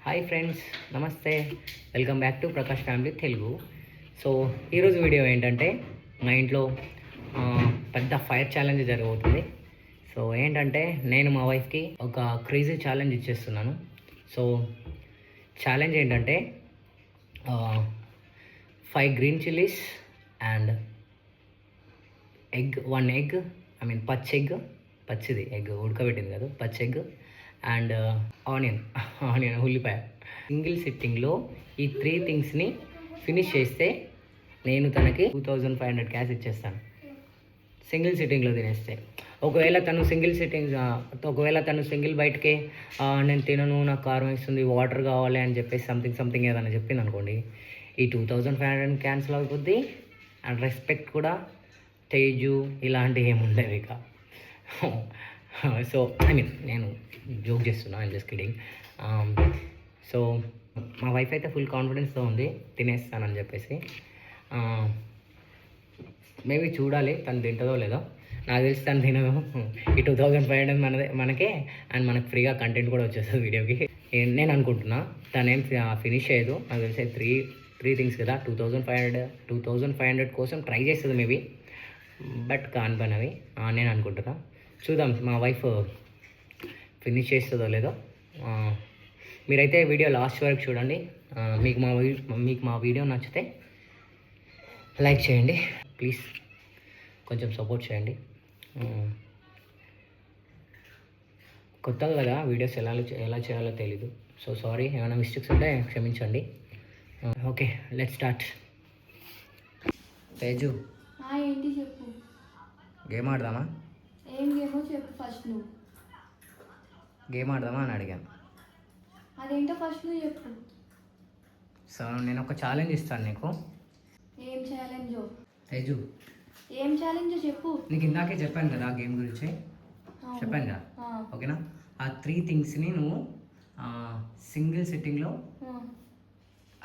Hi friends, నమస్తే. Welcome back to Prakash family Telugu. So ఈరోజు video ఏంటంటే మా ఇంట్లో పెద్ద ఫైర్ ఛాలెంజ్ జరగబోతుంది. సో ఏంటంటే నేను మా వైఫ్కి ఒక క్రేజీ ఛాలెంజ్ ఇచ్చేస్తున్నాను. సో ఛాలెంజ్ ఏంటంటే 5 green chillies and one egg, పచ్చిది ఎగ్ ఉడకబెట్టింది కాదు, పచ్చి ఎగ్ అండ్ ఆనియన్ ఉల్లిపాయ. సింగిల్ సిట్టింగ్లో ఈ 3 థింగ్స్ని ఫినిష్ చేస్తే నేను తనకి 2500 క్యాష్ ఇచ్చేస్తాను. సింగిల్ సిట్టింగ్లో తినేస్తే. ఒకవేళ తను సింగిల్ బయటకే నేను తినను, నాకు కారం వేస్తుంది, వాటర్ కావాలి అని చెప్పేసి సంథింగ్ ఏదైనా చెప్పింది అనుకోండి, ఈ 2500 క్యాన్సిల్ అవుతుంది. అండ్ రెస్పెక్ట్ కూడా తేజు ఇలాంటివి ఏమి ఉండేవి ఇక. సో నేను జోక్ చేస్తున్నా, ఐమ్ జస్ట్ కిడింగ్. సో మా వైఫ్ అయితే ఫుల్ కాన్ఫిడెన్స్తో ఉంది తినేస్తానని చెప్పేసి. మేబీ చూడాలి తను తింటుందో లేదో. నాకు తెలిసి తను తినదు. ఈ 2500 మనకే, అండ్ మనకు ఫ్రీగా కంటెంట్ కూడా వచ్చేస్తుంది వీడియోకి. నేను అనుకుంటున్నా తనేం ఫినిష్ చేయదు. నాకు తెలిసి త్రీ థింగ్స్ కదా, 2500 కోసం ట్రై చేస్తుంది మేబీ, బట్ కాని పని అవి నేను అనుకుంటున్నా. చూద్దాం మా వైఫ్ ఫినిష్ చేస్తుందో లేదో. మీరైతే వీడియో లాస్ట్ వరకు చూడండి. మీకు మా వీడియో నచ్చితే లైక్ చేయండి ప్లీజ్, కొంచెం సపోర్ట్ చేయండి. కొత్తగా కదా, వీడియోస్ ఎలా చేయాలో తెలీదు. సో సారీ, ఏమైనా మిస్టేక్స్ ఉంటే క్షమించండి. Okay, let's start. తేజు, ఏంటి చెప్పు. గేమ్ ఆడదామా? ఏం గేమో చెప్పు ఫస్ట్ నువ్వు. గేమ్ ఆడదామా అని అడిగాను. అదేంటో ఫస్ట్ నువ్వు చెప్పు. సో నేను ఒక ఛాలెంజ్ ఇస్తాను నీకు. ఏం ఛాలెంజో? తేజు, ఏం ఛాలెంజో చెప్పు. నీకు ఇందాకే చెప్పాను కదా గేమ్ గురించి, చెప్పాను కదా, ఓకేనా? ఆ 3 థింగ్స్ని నువ్వు సింగిల్ సిట్టింగ్లో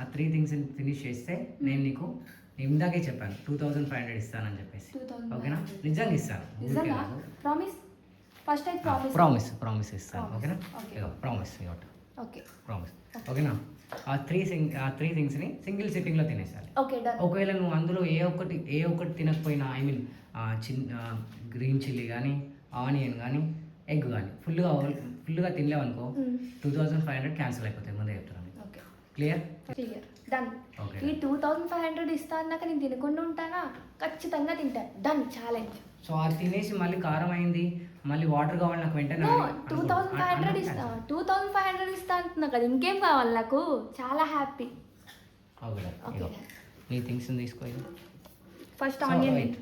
ఆ 3 థింగ్స్ని ఫినిష్ చేస్తే నేను నీకు ఇందాకే చెప్పాను 2500 ఇస్తానని చెప్పేసి, ఓకేనా? నిజంగా ఇస్తాను. ప్రామిస్ ఇస్తాను, ఓకేనా? ప్రామిస్ ఓకేనా? ఆ త్రీ థింగ్స్ని సింగిల్ సిట్టింగ్లో తినేసాలి. ఒకవేళ నువ్వు అందులో ఏ ఒక్కటి తినకపోయినా, గ్రీన్ చిల్లీ కానీ, ఆనియన్ కానీ, ఎగ్ కానీ ఫుల్గా తినలేవనుకో 2500 క్యాన్సిల్ అయిపోతాయి. ముందే చెప్తాను. Clear done. ఈ 2500 ఇస్తా అన్నాక నేను తినకుండా ఉంటానా? ఖచ్చితంగా తింటా. Done challenge. సో అది తినేసి మళ్ళీ కారం అయింది, మళ్ళీ వాటర్ కావాలి నాకు వెంటనే. 2500 ఇస్తా అంటున్నా కదా, ఇంకేం కావాలి నాకు? చాలా హ్యాపీ. నీ థింగ్స్ తీసుకో. First onion.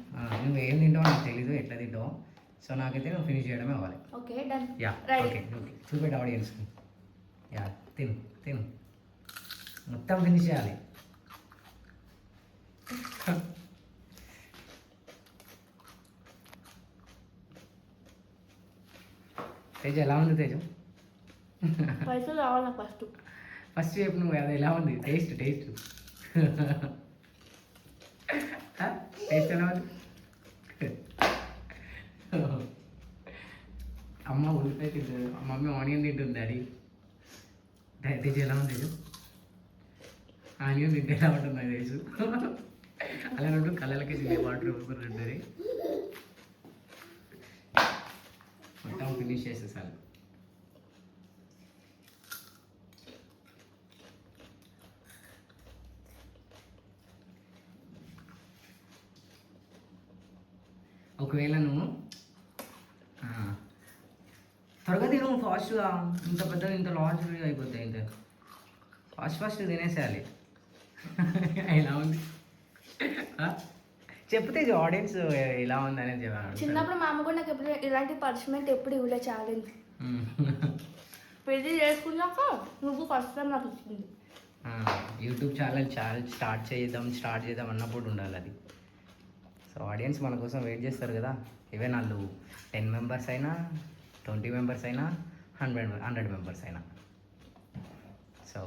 నువ్వు ఏం తింటావో నాకు తెలీదు, ఎట్లా తింటావో. సో నాకైతే నువ్వు ఫినిష్ చేయడమే అవ్వాలి. Okay done. యా ఓకే, చూపెట్టు ఆడియన్స్కి. యా తిను మొత్తం ఫినిష్ చేయాలి. తేజు ఎలా ఉంది? తేజు పైసలు కావాలి ఫస్ట్ చెప్పు నువ్వు, అది ఎలా ఉంది? టేస్ట్ ఎలా ఉంది? అమ్మ ఉల్లిపాయ తింటుంది, మమ్మీ ఆనియన్ తింటుంది. డాడీ తేజు ఎలా ఉంది? తేజు ఆనియన్ తింటే ఎలా ఉంటుంది నాకు తెలుసు. అలా రెండు కళ్ళకి వాటర్ వస్తున్నట్టు మొత్తం ఫినిష్ చేసేసాను. ఒకవేళ నువ్వు త్వరగా తిను, ఫాస్ట్గా. ఇంత పెద్దగా ఇంత లాంచ్ అయిపోతాయి. ఇంత ఫాస్ట్ తినేసేయాలి. ఎలా ఉంది చెప్తే ఆడియన్స్ ఎలా ఉంది అనేది చెప్పాను. చిన్నప్పుడు మా అమ్మ కూడా నాకు ఎప్పుడు ఇలాంటి పనిష్మెంట్ ఎప్పుడు ఇవ్వలే. ఛాలెంజ్ పెళ్లి చేసుకున్నాక నువ్వు ఫస్ట్ టైం నాకు ఇచ్చింది. యూట్యూబ్ ఛానల్ స్టార్ట్ చేద్దాం అన్నప్పుడు ఉండాలి అది. సో ఆడియన్స్ మన కోసం వెయిట్ చేస్తారు కదా. ఈవెన్ వాళ్ళు 10 మెంబర్స్ అయినా, 20 మెంబర్స్ అయినా, 100 మెంబర్స్ అయినా. సో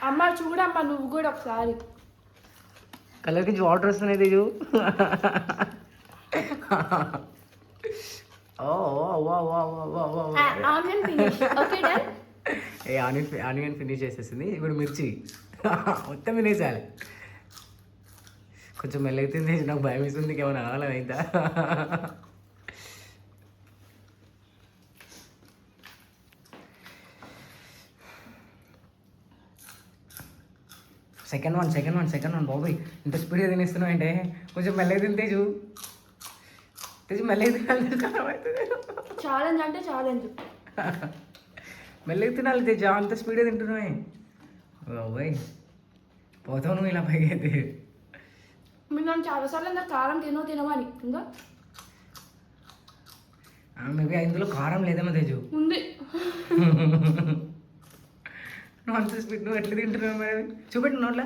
అమ్మ చూడమ్మా, నువ్వు కూడా ఒకసారి. కలర్కి వాటర్ వస్తున్నాయి. ఓ ఆనియన్ ఫినిష్. Okay done. ఏ ఆనియన్ ఫినిష్ చేసేసింది. ఇప్పుడు మిర్చి మొత్తం తినేసేయాలి. కొంచెం మెల్లగా తినేసి నాకు భయం వేస్తుంది, ఏమైనా కావాలి అయితే. సెకండ్ వన్ బాబాయ్, ఇంత స్పీడ్గా తినేస్తున్నావు అంటే కొంచెం మెల్లగా తింటేజు. తెచ్చు మెల్లగా తినాలి, కారం అవుతుంది. ఛాలెంజ్ అంటే ఛాలెంజ్. మెల్లగా తినాలి తెచ్చు, అంత స్పీడ్గా తింటున్నావే బాబాయ్. పోతావు నువ్వు ఇలా పైకి అయితే. మీరు నన్ను చాలాసార్లు నాకు కారం తినమని. ఇంకా మేబీ ఇందులో కారం లేదేమో తెచ్చు. ఉంది. నువ్వు అంత స్పీడ్, నువ్వు ఎట్లా తింటున్నావు మరి? చూపెట్టు నోట్లా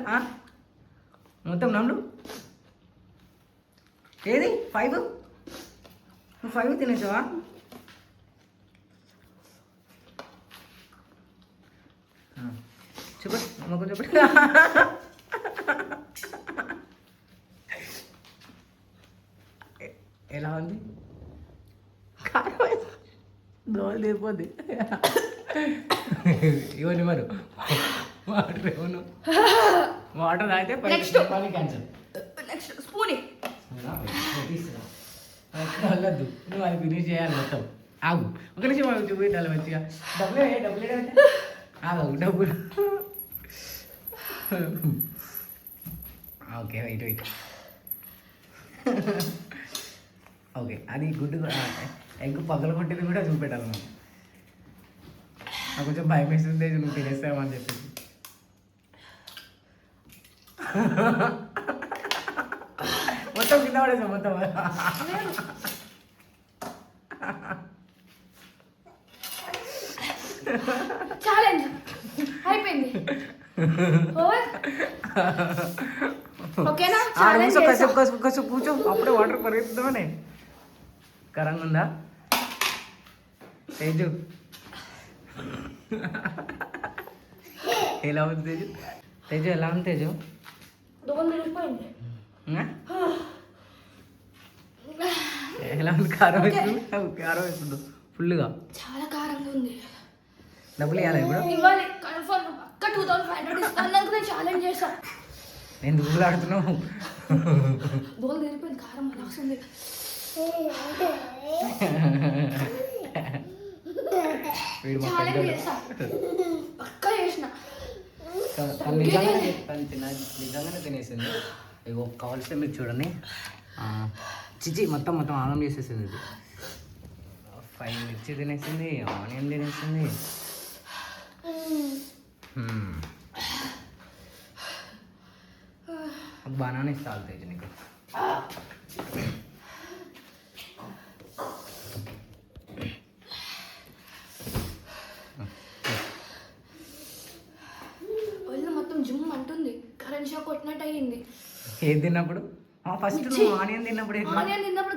మొత్తం నమ్ములు. ఏది 5? నువ్వు 5 తినేసావా? చూపెట్టు అమ్మకు, చూపెట్టు. ఎలా ఉంది? దోలు తీరిపోద్ది. ఇవన్నీ మరి వాటర్ ఏమను వాటర్ తాగితే పని క్యాన్సల్. నెక్స్ట్ స్పూని వెళ్ళొద్దు, నువ్వు అది ఫినిష్ చేయాలి మొత్తం. ఆగు ఒక నిమిషం, ఆగు, చూపెట్టాలి మంచిగా. డబ్బులు ఆగు, డబ్బులు. Okay wait. ఓకే, అది గుడ్డు ఎగ్ పగల కొట్టేది కూడా చూపెట్టాలి మనం. నాకు కొంచెం భయం వేస్తుంది, నువ్వు తినేస్తావని చెప్పేసి. మొత్తం కింద పడేసా మొత్తం. ఛాలెంజ్ అయిపోయింది. ఓకేనా? కసు కూర్చో, అప్పుడే వాటర్ పరిగెత్తుదామని. కరంగా ఉందా తేజు? ఎలా ఉంది తేజు ఎలా ఉంది తేజు? ఎలా ఉంది? కారం వేస్తుంది ఫుల్గా. చాలా కారంగా ఉంది. డబ్బులు ఇవ్వాలి ఇప్పుడు? ఇవ్వాలి కన్ఫర్మ్. పక్క 2500 ఇస్తాను. నేను ఛాలెంజ్ చేశాను. నేను దుబ్బులు ఆడుతున్నావు. బోల్ తిరిగిపోయింది, కారం వస్తుంది. ఛాలెంజ్ చేశా, పక్క చేసిన. నిజంగానే తినేసింది. ఇగో కావాల్సిన మీరు చూడండి. చిచి మొత్తం ఆగం చేసేసింది. ఇది 5 మిర్చి తినేసింది, ఆనియన్ తినేసింది. బనానా ఇస్తాను తేజు నీకు. ఒళ్ళు మొత్తం జిమ్ అంటుంది, కరెంట్ షాక్ కొట్టినట్టు అయ్యింది. ఏది తిన్నప్పుడు? ఫస్ట్ నువ్వు ఆనియన్ తిన్నప్పుడు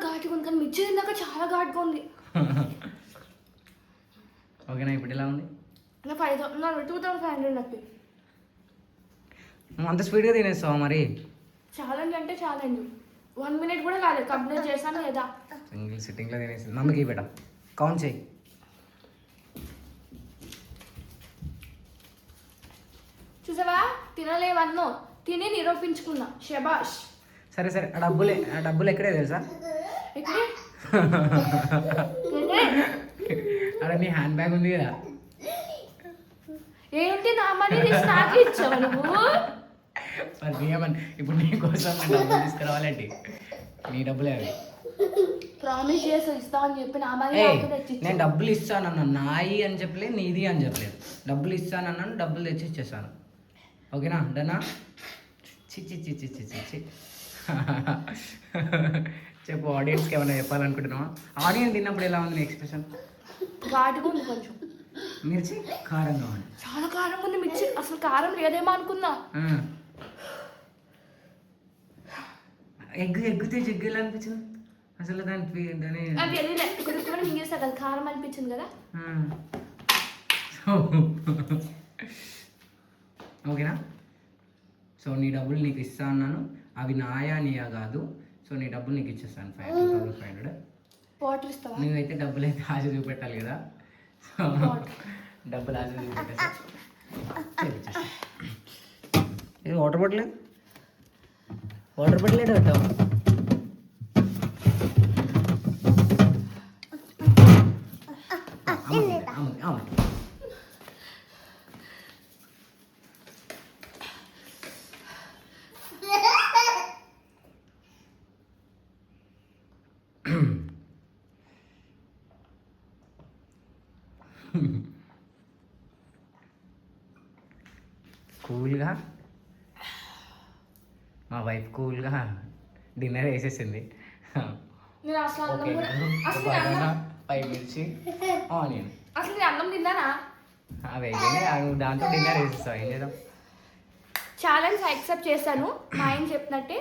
ఘాటుగా ఉంది, కానీ మిర్చి తిన్నాక చాలా ఘాటుగా ఉంది. ఓకేనా? ఇప్పుడు ఎలా ఉంది? 2500 నొప్పి. నువ్వు అంత స్పీడ్గా తినేస్తావా మరి? ఛాలెంజ్ అంటే ఛాలెంజ్. 1 మినిట్ కూడా కాలేదు, కంప్లీట్ చేశాను లేదా. సింగిల్ సిట్టింగ్లో తినేసింది. మమ్మీకి బేట కౌంట్ చేయి. చూసావా, తినలేవన్నో తిని నిరూపించుకున్నా. శబాష్. సరే ఆ డబ్బులు ఎక్కడే తెలుసా? అక్కడ నీ హ్యాండ్ బ్యాగ్ ఉంది కదా. ఏంటి నా మనీ నాకు ఇచ్చావు నువ్వు? మరి ఇప్పుడు నీ కోసం నేను డబ్బులు తీసుకురావాలండి. నీ డబ్బులే అవి. ప్రామిస్ చేసి ఇస్తామని చెప్పి నా మనీ నేను డబ్బులు ఇస్తానన్నా, నాయి అని చెప్పలేదు, నీది అని చెప్పలేదు. డబ్బులు ఇస్తానన్నాను, డబ్బులు తెచ్చి ఇచ్చేస్తాను. ఓకేనా? డనా? చి చెప్పు, ఆడియన్స్కి ఏమైనా చెప్పాలనుకుంటున్నావా? ఆనియన్ తిన్నప్పుడు ఎలా ఉంది నీ ఎక్స్ప్రెషన్? ఘాటుగా ఉంది కొంచెం. మిర్చి కారంగా ఉంది, చాలా కారంగా ఉంది మిర్చి. అసలు కారం లేదేమో అనుకున్నా. ఎగ్ ఎలా అనిపించింది అసలు? దాని మింగేస్తా కదా, కారం అనిపించింది కదా. ఓకేనా? సో నీ డబ్బులు నీకు ఇస్తా అన్నాను, అవి నాయా నీయా కాదు. సో నీ డబ్బులు నీకు ఇచ్చేస్తాను. 2500. వాటర్ ఇస్తావా? నువ్వైతే డబ్బులు అయితే ఆశ చూపెట్టాలి కదా, డబ్బులు ఆశ చూపెట్టేసా. ఇది వాటర్ బాటిల్, వాటర్ బాటిల్ ఏడు పెట్టావు. కూల్గా మా వైఫ్ కూల్గా డిన్నర్ వేసేసింది. నేను అసలు అన్నం ఓకే, కూడా- ఒక అసలు నేను బనానా, అన్నం- 5 మిర్చి, ఆనియన్ అసలు నేను అన్నం తిన్నానా? అవి అయిపోయినాయి. నువ్వు దాంతో డిన్నర్ వేసేస్తావు, ఏం చేద్దాం. ఛాలెంజ్ యాక్సెప్ట్ చేశాను మా ఆయన చెప్పినట్టే.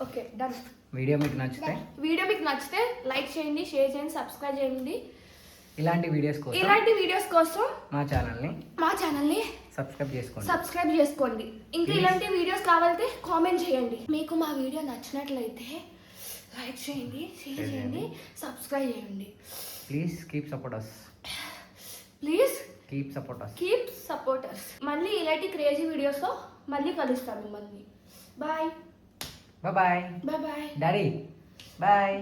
Okay done. వీడియో మీకు నచ్చితే వీడియో మీకు నచ్చితే లైక్ చేయండి, షేర్ చేయండి, సబ్స్క్రైబ్ చేయండి. ఇలాంటి వీడియోస్ కోసం ఇలాంటి వీడియోస్ కోసం మా ఛానల్ని మా ఛానల్ని సబ్స్క్రైబ్ చేసుకోండి. సబ్స్క్రైబ్ చేసుకోండి. ఇంకా ఇలాంటి వీడియోస్ కావాలంటే కామెంట్ చేయండి. మీకు మా వీడియో నచ్చినట్లయితే లైక్ చేయండి, షేర్ చేయండి, సబ్స్క్రైబ్ చేయండి. Please keep support us. Please keep support us. Keep supporters. మళ్ళీ ఇలాంటి క్రేజీ వీడియోస్తో మళ్ళీ కలుస్తాను మిమ్మల్ని. Bye bye bye bye. Daddy bye.